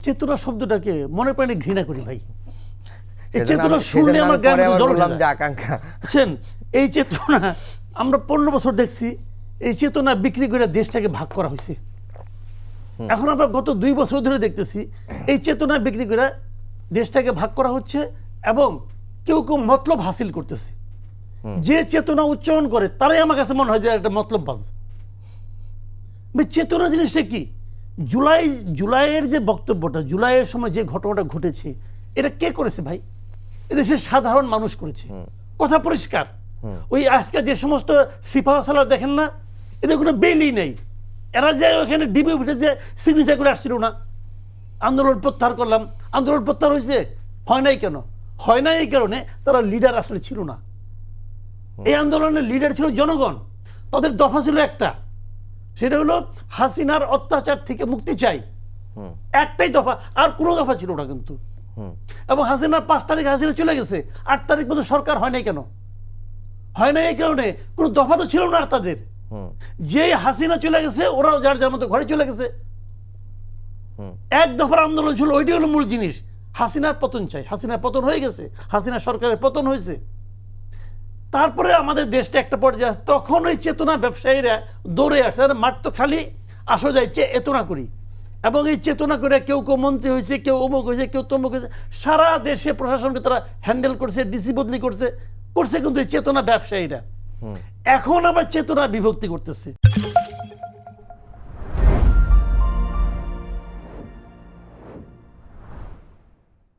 চেতনা শব্দটাকে মনে প্রাণে ঘৃণা করি ভাই। এই চেতনা শুনলে আমার গায়ে বললাম যে আকাঙ্ক্ষা, বুঝছেন? এই চেতনা আমরা 15 বছর দেখছি, এই চেতনা বিক্রি করে দেশটাকে ভাগ করা হয়েছে। এখন আমরা গত 2 বছর ধরে দেখতেছি এই চেতনা বিক্রি করে দেশটাকে ভাগ করা হচ্ছে এবং কেউ কেউ মতলব হাসিল করতেছে। যে চেতনা উচ্চারণ করে তারাই আমার কাছে মনে হয় যে একটা মতলববাজ। চেতনা জিনিসটা কি? জুলাইয়ের যে বক্তব্যটা, জুলাইয়ের সময় যে ঘটনাটা ঘটেছে, এটা কে করেছে ভাই? এদেশের সাধারণ মানুষ করেছে। কথা পরিষ্কার। ওই আজকে যে সমস্ত সিপাহ সালার দেখেন না, এদের কোনো বেলই নেই। এরা যে ওখানে ডিবি উঠে যে সিগনেচার করে আসছিল না, আন্দোলন প্রত্যাহার করলাম, আন্দোলন প্রত্যাহার হয়েছে, হয় নাই কেন? হয় না এই কারণে তারা লিডার আসলে ছিল না। এই আন্দোলনের লিডার ছিল জনগণ। তাদের দফা ছিল একটা, সেটা হলো হাসিনার অত্যাচার থেকে মুক্তি চাই। একটাই দফা, আর কোনো দফা ছিল না কিন্তু। এবং হাসিনার 5 তারিখ হাসিনা চলে গেছে, 8 তারিখ পর্যন্ত সরকার হয় নাই কেন? হয় না এই কারণে কোনো দফা তো ছিল না আর তাদের। যে হাসিনা চলে গেছে ওরাও যার যার মতো ঘরে চলে গেছে। এক দফার আন্দোলন ছিল, ওইটি হলো মূল জিনিস। হাসিনার পতন চাই। হাসিনার পতন হয়ে গেছে, হাসিনা সরকারের পতন হয়েছে। তারপরে আমাদের দেশটা একটা পর্যায়ে, তখন ওই চেতনা ব্যবসায়ীরা দৌড়ে আসছে, মাঠ তো খালি, আসো যাই চেতনা করি। এবং এই চেতনা করে কেউ কেউ মন্ত্রী হয়েছে, কেউ অমুক হয়েছে, কেউ তমুক হয়েছে। সারা দেশে প্রশাসনকে তারা হ্যান্ডেল করছে, ডিসি বদলি করছে কিন্তু এই চেতনা ব্যবসায়ীরা। এখন আবার চেতনা বিভক্তি করতেছে।